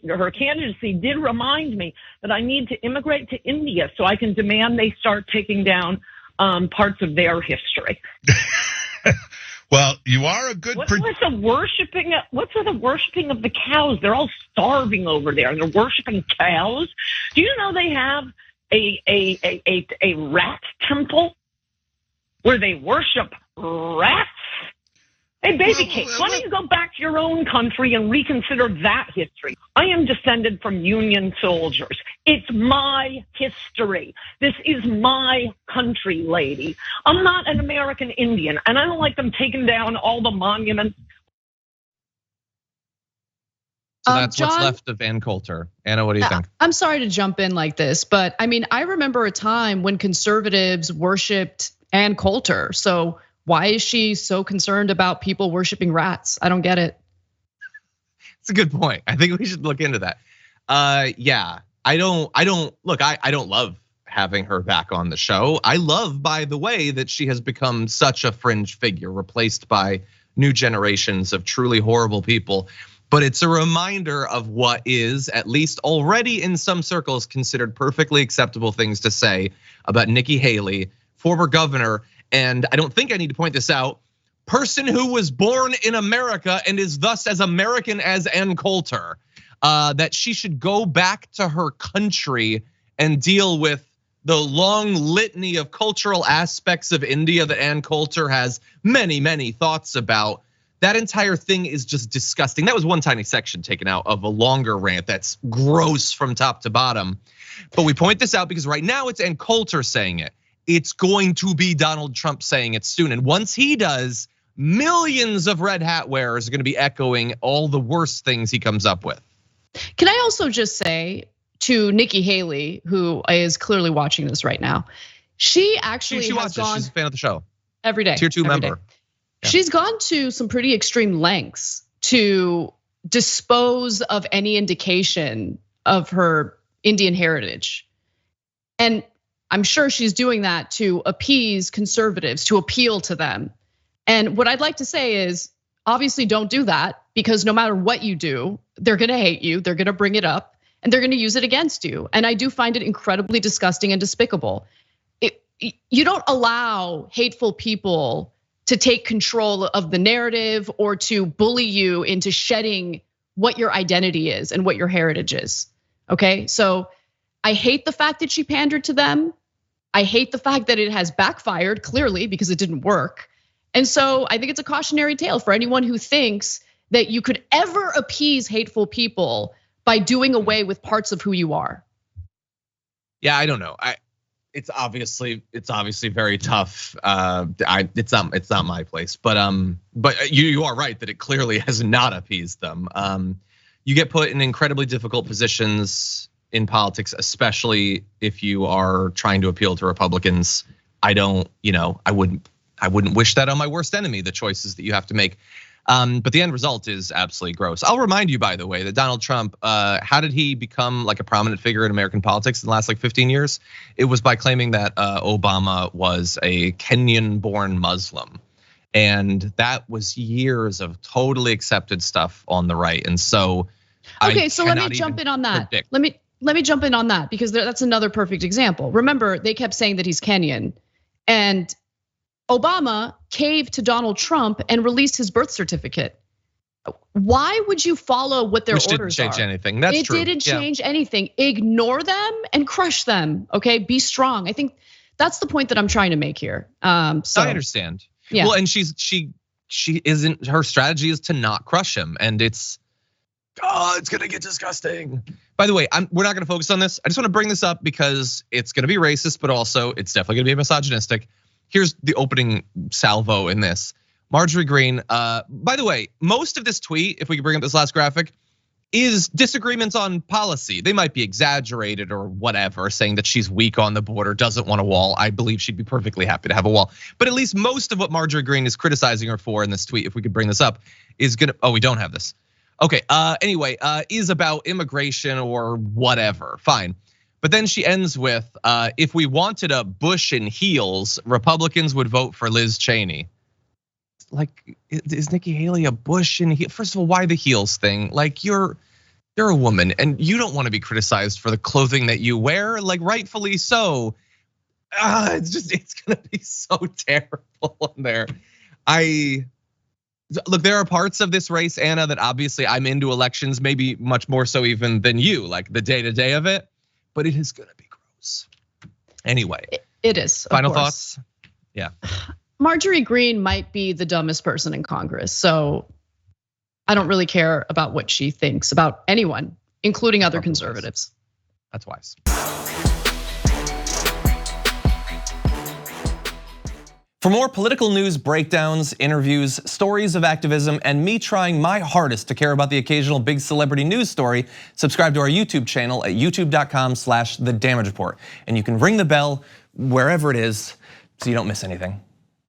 her candidacy did remind me that I need to immigrate to India so I can demand they start taking down parts of their history. Well, you are a good. What's with the worshiping? What's with the worshiping of the cows? They're all starving over there, and they're worshiping cows. Do you know they have a rat temple where they worship rats? Hey, baby cakes, why don't you go back to your own country and reconsider that history? I am descended from Union soldiers. It's my history. This is my country, lady. I'm not an American Indian, and I don't like them taking down all the monuments. So that's John, what's left of Ann Coulter. Anna, what do you think? I'm sorry to jump in like this, but I mean, I remember a time when conservatives worshipped Ann Coulter. So why is she so concerned about people worshiping rats? I don't get it. It's a good point. I think we should look into that. Yeah, I don't love having her back on the show. I love, by the way, that she has become such a fringe figure, replaced by new generations of truly horrible people. But it's a reminder of what is, at least already in some circles, considered perfectly acceptable things to say about Nikki Haley, former governor. And I don't think I need to point this out, person who was born in America and is thus as American as Ann Coulter, that she should go back to her country and deal with the long litany of cultural aspects of India that Ann Coulter has many, many thoughts about. That entire thing is just disgusting. That was one tiny section taken out of a longer rant that's gross from top to bottom. But we point this out because right now it's Ann Coulter saying it. It's going to be Donald Trump saying it soon. And once he does, millions of red hat wearers are gonna be echoing all the worst things he comes up with. Can I also just say to Nikki Haley, who is clearly watching this right now, she actually she watches. She's a fan of the show. Every day. Tier 2 member. Yeah. She's gone to some pretty extreme lengths to dispose of any indication of her Indian heritage. And I'm sure she's doing that to appease conservatives, to appeal to them. And what I'd like to say is, obviously don't do that, because no matter what you do, they're gonna hate you, they're gonna bring it up, and they're gonna use it against you. And I do find it incredibly disgusting and despicable. You don't allow hateful people to take control of the narrative or to bully you into shedding what your identity is and what your heritage is, okay? So I hate the fact that she pandered to them. I hate the fact that it has backfired, clearly, because it didn't work. And so I think it's a cautionary tale for anyone who thinks that you could ever appease hateful people by doing away with parts of who you are. Yeah, I don't know. It's obviously very tough. It's not my place, but you are right that it clearly has not appeased them. You get put in incredibly difficult positions in politics, especially if you are trying to appeal to Republicans. I wouldn't wish that on my worst enemy, the choices that you have to make. But the end result is absolutely gross. I'll remind you, by the way, that Donald Trump, how did he become like a prominent figure in American politics in the last 15 years? It was by claiming that Obama was a Kenyan-born Muslim. And that was years of totally accepted stuff on the right. And so okay, so let me jump in on that. Let me jump in on that, because that's another perfect example. Remember, they kept saying that he's Kenyan, and Obama caved to Donald Trump and released his birth certificate. Why would you follow what their orders are? It didn't change anything. That's true. It didn't change anything. Ignore them and crush them. Okay, be strong. I think that's the point that I'm trying to make here. So I understand. Yeah. Well, and she isn't. Her strategy is to not crush him, and it's gonna get disgusting. By the way, we're not gonna focus on this. I just want to bring this up because it's gonna be racist, but also it's definitely gonna be misogynistic. Here's the opening salvo in this. Marjorie Greene, by the way, most of this tweet, if we could bring up this last graphic, is disagreements on policy. They might be exaggerated or whatever, saying that she's weak on the border, doesn't want a wall. I believe she'd be perfectly happy to have a wall. But at least most of what Marjorie Greene is criticizing her for in this tweet, if we could bring this up, is gonna, we don't have this. Okay, anyway, is about immigration or whatever, fine. But then she ends with, if we wanted a Bush in heels, Republicans would vote for Liz Cheney. Like, is Nikki Haley a Bush in heels? First of all, why the heels thing? Like, you're you're a woman and you don't want to be criticized for the clothing that you wear, like rightfully so. It's gonna be so terrible in there. Look, there are parts of this race, Anna, that obviously I'm into elections, maybe much more so even than you, like the day-to-day of it, but it is gonna be gross. Anyway. It is. Final thoughts? Yeah. Marjorie Greene might be the dumbest person in Congress, so I don't really care about what she thinks about anyone, including other conservatives. That's wise. For more political news, breakdowns, interviews, stories of activism, and me trying my hardest to care about the occasional big celebrity news story, subscribe to our YouTube channel at youtube.com/The Damage Report. And you can ring the bell wherever it is so you don't miss anything.